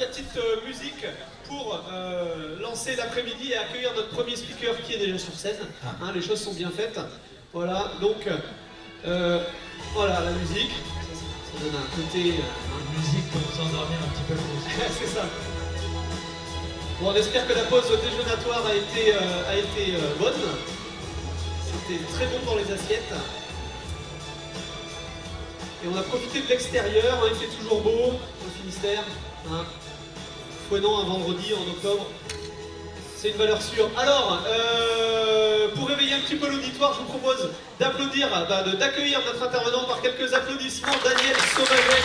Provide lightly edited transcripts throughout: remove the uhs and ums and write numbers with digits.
petite musique pour lancer l'après-midi et accueillir notre premier speaker qui est déjà sur scène. Hein, les choses sont bien faites. Voilà, donc voilà la musique. Ça donne un côté. Musique pour vous endormir un petit peu plus. C'est ça. Bon, on espère que la pause déjeunatoire a été bonne. C'était très bon pour les assiettes. Et on a profité de l'extérieur, hein, il fait toujours beau au Finistère. Hein. Fouenant un vendredi en octobre, c'est une valeur sûre. Alors, pour réveiller un petit peu l'auditoire, je vous propose d'applaudir, d'accueillir notre intervenant par quelques applaudissements, Daniel Sauvaget.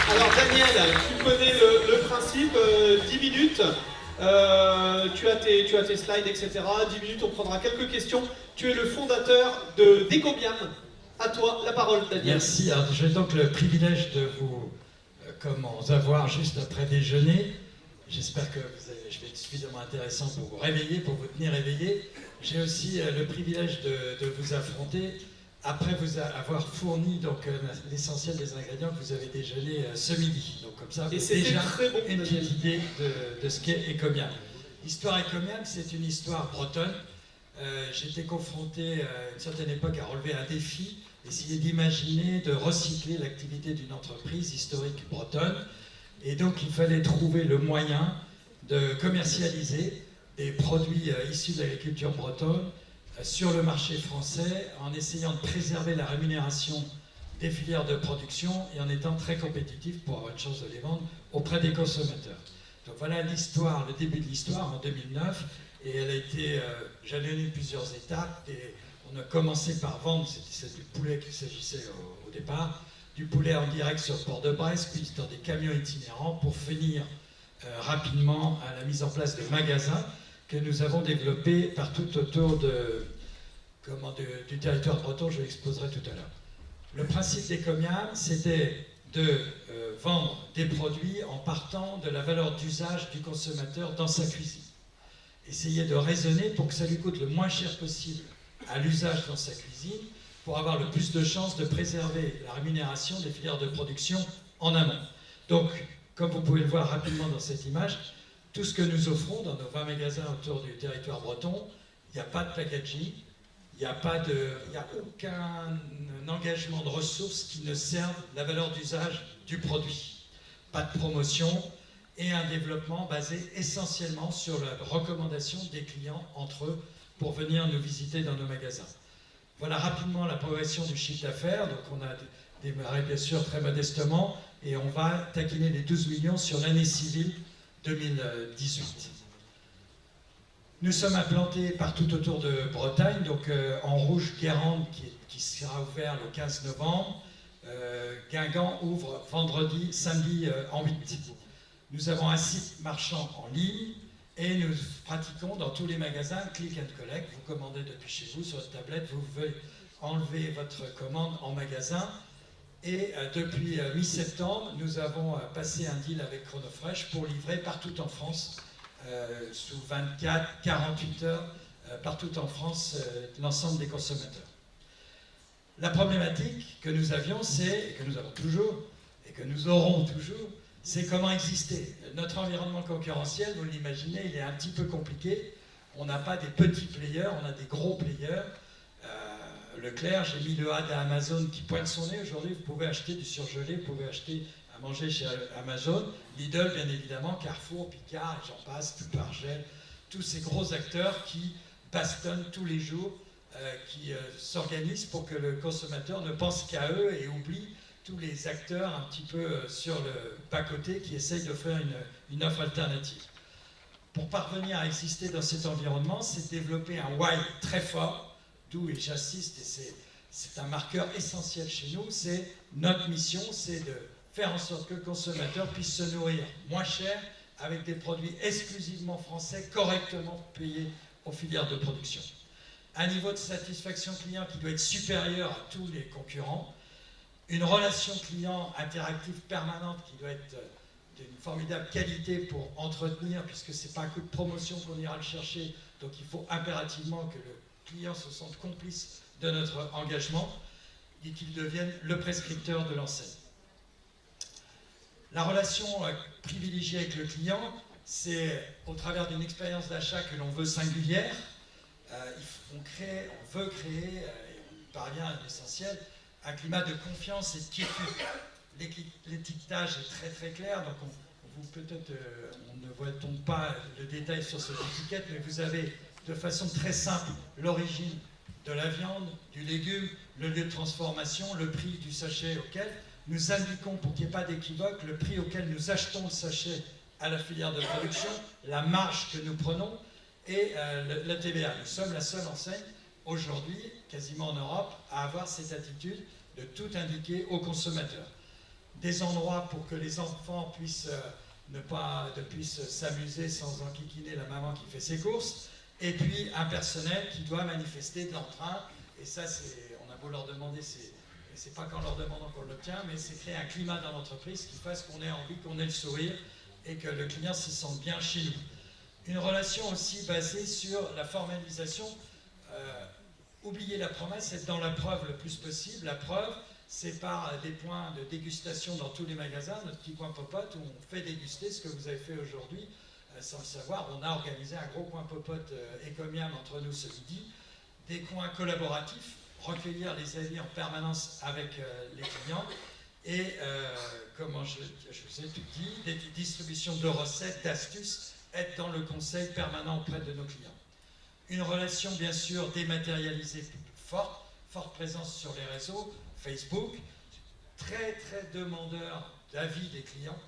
Alors Daniel, tu connais le principe, 10 minutes. Tu as tes slides, etc. 10 minutes, on prendra quelques questions. Tu es le fondateur de Decomiam. À toi, la parole, Daniel. Merci. Alors, j'ai donc le privilège de vous avoir juste après déjeuner. J'espère que je vais être suffisamment intéressant pour vous réveiller, pour vous tenir éveillé. J'ai aussi le privilège de vous affronter après vous avoir fourni l'essentiel des ingrédients que vous avez déjeuné ce midi. Donc comme ça, vous avez déjà une petite idée de ce qu'est Ecomiam. L'histoire Ecomiam, c'est une histoire bretonne. J'étais confronté à une certaine époque à relever un défi, essayer d'imaginer, de recycler l'activité d'une entreprise historique bretonne. Et donc il fallait trouver le moyen de commercialiser des produits issus de l'agriculture bretonne sur le marché français en essayant de préserver la rémunération des filières de production et en étant très compétitif pour avoir une chance de les vendre auprès des consommateurs. Donc voilà l'histoire, le début de l'histoire en 2009 et elle a été jalonnée de plusieurs étapes et on a commencé par vendre, c'est du poulet qu'il s'agissait au départ, du poulet en direct sur le port de Brest, puis dans des camions itinérants pour finir rapidement à la mise en place de magasins que nous avons développés partout autour du territoire breton, je l'exposerai tout à l'heure. Le principe d'Ecomiam, c'était de vendre des produits en partant de la valeur d'usage du consommateur dans sa cuisine. Essayer de raisonner pour que ça lui coûte le moins cher possible à l'usage dans sa cuisine, pour avoir le plus de chances de préserver la rémunération des filières de production en amont. Donc, comme vous pouvez le voir rapidement dans cette image, tout ce que nous offrons dans nos 20 magasins autour du territoire breton, il n'y a pas de packaging, il n'y a aucun engagement de ressources qui ne serve la valeur d'usage du produit. Pas de promotion et un développement basé essentiellement sur la recommandation des clients entre eux pour venir nous visiter dans nos magasins. Voilà rapidement la progression du chiffre d'affaires. Donc on a démarré bien sûr très modestement et on va taquiner les 12 millions sur l'année civile 2018. Nous sommes implantés partout autour de Bretagne, donc en rouge Guérande qui sera ouvert le 15 novembre. Guingamp ouvre samedi en 8. Nous avons un site marchand en ligne et nous pratiquons dans tous les magasins click and collect. Vous commandez depuis chez vous sur votre tablette, vous pouvez enlever votre commande en magasin. Et depuis mi-septembre, nous avons passé un deal avec Chronofresh pour livrer partout en France, sous 24-48 heures, partout en France, l'ensemble des consommateurs. La problématique que nous avions, et que nous avons toujours, et que nous aurons toujours, c'est comment exister. Notre environnement concurrentiel, vous l'imaginez, il est un petit peu compliqué. On n'a pas des petits players, on a des gros players. Leclerc, j'ai mis le A d'Amazon qui pointe son nez. Aujourd'hui, vous pouvez acheter du surgelé, vous pouvez acheter à manger chez Amazon. Lidl, bien évidemment, Carrefour, Picard, et j'en passe, Pupargel, tous ces gros acteurs qui bastonnent tous les jours, qui s'organisent pour que le consommateur ne pense qu'à eux et oublie tous les acteurs un petit peu sur le bas-côté qui essayent d'offrir une offre alternative. Pour parvenir à exister dans cet environnement, c'est développer un why très fort, d'où, et j'insiste, et c'est un marqueur essentiel chez nous, c'est notre mission, c'est de faire en sorte que le consommateur puisse se nourrir moins cher avec des produits exclusivement français, correctement payés aux filières de production. Un niveau de satisfaction client qui doit être supérieur à tous les concurrents, une relation client interactive permanente qui doit être d'une formidable qualité pour entretenir, puisque ce n'est pas un coup de promotion qu'on ira le chercher, donc il faut impérativement que le client se sente complice de notre engagement et qu'il devienne le prescripteur de l'enseigne. La relation privilégiée avec le client, c'est au travers d'une expérience d'achat que l'on veut singulière. On veut créer, et on parvient à l'essentiel, un climat de confiance et de quiétude. L'étiquetage est très très clair, donc peut-être on ne voit donc pas le détail sur cette étiquette, mais vous avez de façon très simple l'origine de la viande, du légume, le lieu de transformation, le prix du sachet auquel nous indiquons, pour qu'il n'y ait pas d'équivoque, le prix auquel nous achetons le sachet à la filière de production, la marge que nous prenons et la TVA. Nous sommes la seule enseigne aujourd'hui, quasiment en Europe, à avoir cette attitude de tout indiquer aux consommateurs. Des endroits pour que les enfants puissent puissent s'amuser sans enquiquiner la maman qui fait ses courses, et puis un personnel qui doit manifester de l'entrain, et ça, on a beau leur demander, c'est pas qu'en leur demandant qu'on l'obtient, mais c'est créer un climat dans l'entreprise qui fasse qu'on ait envie, qu'on ait le sourire, et que le client se sente bien chez nous. Une relation aussi basée sur la formalisation. Oublier la promesse, être dans la preuve le plus possible. La preuve, c'est par des points de dégustation dans tous les magasins, notre petit coin popote, où on fait déguster ce que vous avez fait aujourd'hui, sans le savoir. On a organisé un gros coin popote écomiam entre nous ce midi, des coins collaboratifs, recueillir les avis en permanence avec les clients, et, comment je vous ai tout dit, des distributions de recettes, d'astuces, être dans le conseil permanent auprès de nos clients. Une relation, bien sûr, dématérialisée forte présence sur les réseaux, Facebook, très très demandeur d'avis des clients.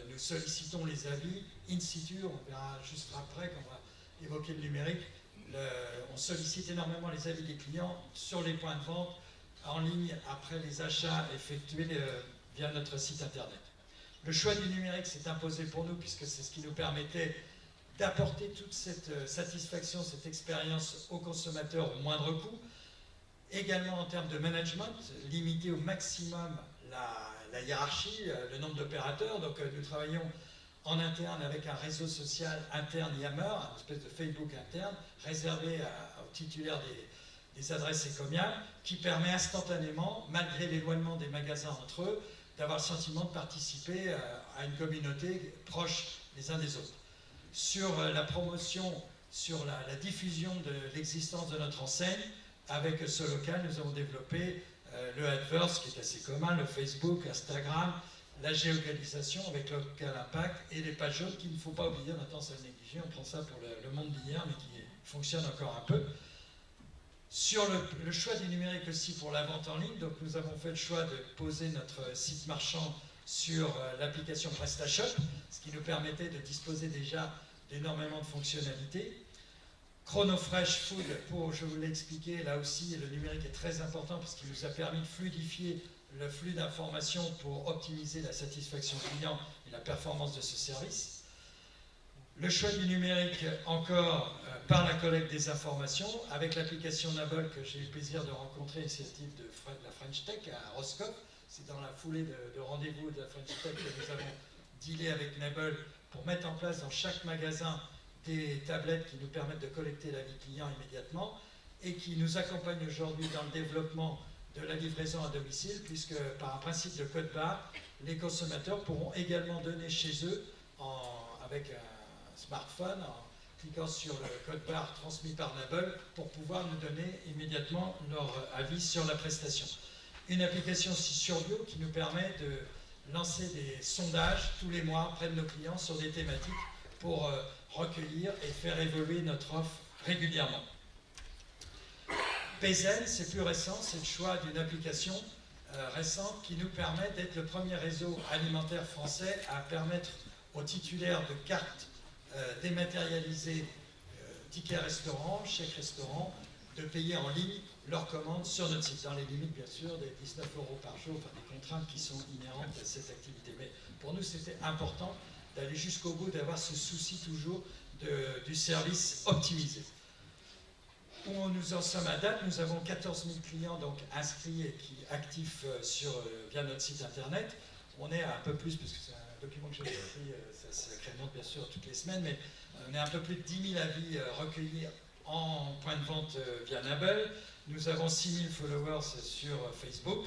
Nous sollicitons les avis in situ, on verra juste après quand on va évoquer le numérique. On sollicite énormément les avis des clients sur les points de vente, en ligne, après les achats effectués via notre site internet. Le choix du numérique s'est imposé pour nous puisque c'est ce qui nous permettait d'apporter toute cette satisfaction, cette expérience aux consommateurs au moindre coût. Également en termes de management, limiter au maximum la hiérarchie, le nombre d'opérateurs. Donc nous travaillons en interne avec un réseau social interne Yammer, une espèce de Facebook interne, réservé aux titulaires des adresses Ecomiam, qui permet instantanément, malgré l'éloignement des magasins entre eux, d'avoir le sentiment de participer à une communauté proche les uns des autres. Sur la promotion, sur la diffusion de l'existence de notre enseigne, avec ce local, nous avons développé le AdWords, qui est assez commun, le Facebook, Instagram, la géolocalisation avec Local Impact et les pages jaunes qu'il ne faut pas oublier, maintenant ça le négliger, on prend ça pour le monde d'hier, mais qui fonctionne encore un peu. Sur le choix du numérique aussi pour la vente en ligne, donc nous avons fait le choix de poser notre site marchand sur l'application PrestaShop, ce qui nous permettait de disposer déjà d'énormément de fonctionnalités. ChronoFresh Food, je vous l'ai expliqué, là aussi le numérique est très important parce qu'il nous a permis de fluidifier le flux d'informations pour optimiser la satisfaction client et la performance de ce service. Le choix du numérique encore par la collecte des informations avec l'application Nabol que j'ai eu le plaisir de rencontrer, initiative de la French Tech à Roscoff. C'est dans la foulée de rendez-vous de la French Tech que nous avons dealé avec Nabol pour mettre en place dans chaque magasin des tablettes qui nous permettent de collecter l'avis client immédiatement et qui nous accompagnent aujourd'hui dans le développement de la livraison à domicile, puisque par un principe de code barre, les consommateurs pourront également donner chez eux, avec un smartphone, en cliquant sur le code barre transmis par Nabol, pour pouvoir nous donner immédiatement leur avis sur la prestation. Une application aussi sur Bio qui nous permet de lancer des sondages tous les mois auprès de nos clients sur des thématiques pour recueillir et faire évoluer notre offre régulièrement. Payzen, c'est plus récent, c'est le choix d'une application récente qui nous permet d'être le premier réseau alimentaire français à permettre aux titulaires de cartes dématérialisées, tickets restaurant, chèques restaurant, de payer en ligne leurs commandes sur notre site, dans les limites bien sûr des 19 € par jour, enfin des contraintes qui sont inhérentes à cette activité. Mais pour nous c'était important d'aller jusqu'au bout, d'avoir ce souci toujours du service optimisé. Où nous en sommes à date, nous avons 14 000 clients donc inscrits et actifs via notre site internet. On est à un peu plus, parce que c'est un document que j'ai écrit, ça incrémente bien sûr toutes les semaines, mais on est à un peu plus de 10 000 avis recueillis en point de vente via Nabol. Nous avons 6 000 followers sur Facebook.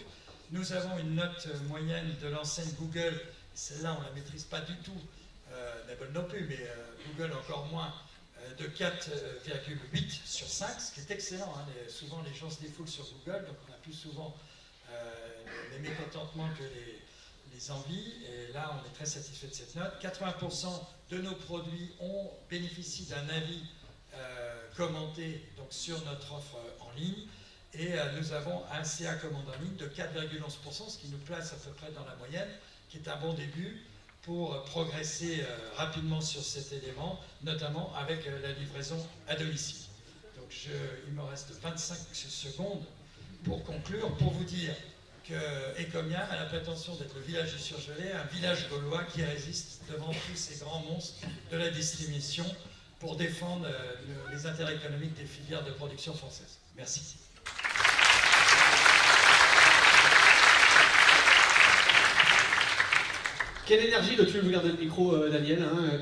Nous avons une note moyenne de l'enseigne Google celle-là on ne la maîtrise pas du tout, Apple non plus, mais Google encore moins, de 4,8 sur 5, ce qui est excellent. Hein. Souvent les gens se défoulent sur Google, donc on a plus souvent les mécontentements que les envies, et là on est très satisfait de cette note. 80% de nos produits bénéficient d'un avis commenté donc, sur notre offre en ligne, et nous avons un CA commande en ligne de 4,11%, ce qui nous place à peu près dans la moyenne, qui est un bon début pour progresser rapidement sur cet élément, notamment avec la livraison à domicile. Donc il me reste 25 secondes pour conclure, pour vous dire que Ecomiam a la prétention d'être le village du surgelé, un village gaulois qui résiste devant tous ces grands monstres de la distribution pour défendre les intérêts économiques des filières de production françaises. Merci. Quelle énergie, là, tu veux garder le micro, Daniel, hein,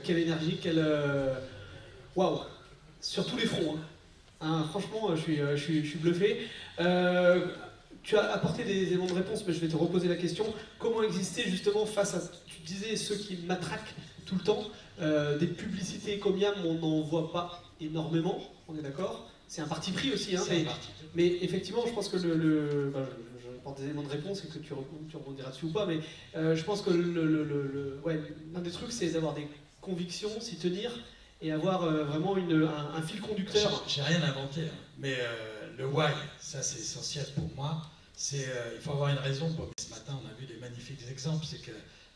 quelle énergie, waouh, sur tous les fronts. Hein, franchement, je suis bluffé. Tu as apporté des éléments de réponse, mais je vais te reposer la question. Comment exister justement face à, tu disais, ceux qui matraquent tout le temps, des publicités Ecomiam, on n'en voit pas énormément, on est d'accord? C'est un parti pris aussi, hein, mais effectivement, je pense que je apporte des éléments de réponse et que tu rebondiras dessus ou pas, mais je pense que l'un des trucs, c'est d'avoir des convictions, s'y tenir, et avoir vraiment un fil conducteur. J'ai rien inventé, hein, mais le why, ça c'est essentiel pour moi. Il faut avoir une raison. Bon, ce matin, on a vu des magnifiques exemples, c'est que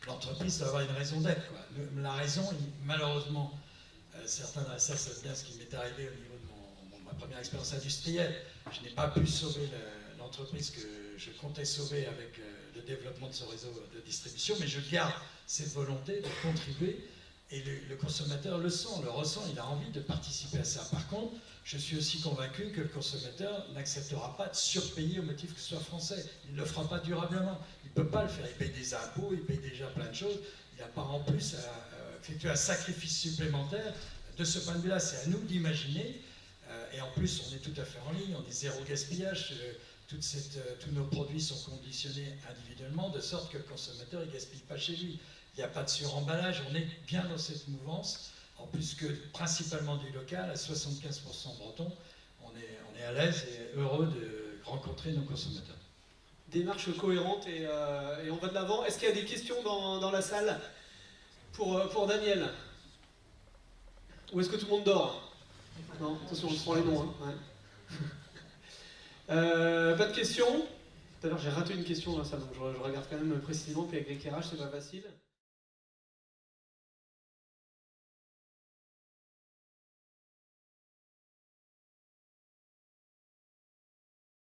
l'entreprise doit avoir une raison d'être. La raison, malheureusement, certains ça c'est bien ce qui m'est arrivé au niveau de ma première expérience industrielle. Je n'ai pas pu sauver l'entreprise que je comptais sauver avec le développement de ce réseau de distribution, mais je garde cette volonté de contribuer, et le consommateur le ressent, il a envie de participer à ça. Par contre, je suis aussi convaincu que le consommateur n'acceptera pas de surpayer au motif que ce soit français. Il ne le fera pas durablement. Il ne peut pas le faire. Il paye des impôts, il paye déjà plein de choses. Il n'a pas en plus à effectuer un sacrifice supplémentaire. De ce point de vue-là, c'est à nous d'imaginer. Et en plus, on est tout à fait en ligne, on est zéro gaspillage. Tous nos produits sont conditionnés individuellement, de sorte que le consommateur ne gaspille pas chez lui. Il n'y a pas de suremballage, on est bien dans cette mouvance. En plus que principalement du local, à 75% breton, on est à l'aise et heureux de rencontrer nos consommateurs. Démarche cohérente et on va de l'avant. Est-ce qu'il y a des questions dans la salle pour Daniel? Ou est-ce que tout le monde dort? Non, attention, on se prend les noms. Hein. Ouais. Pas de questions? Tout à l'heure j'ai raté une question dans la salle, donc je regarde quand même précisément, puis avec l'éclairage c'est pas facile.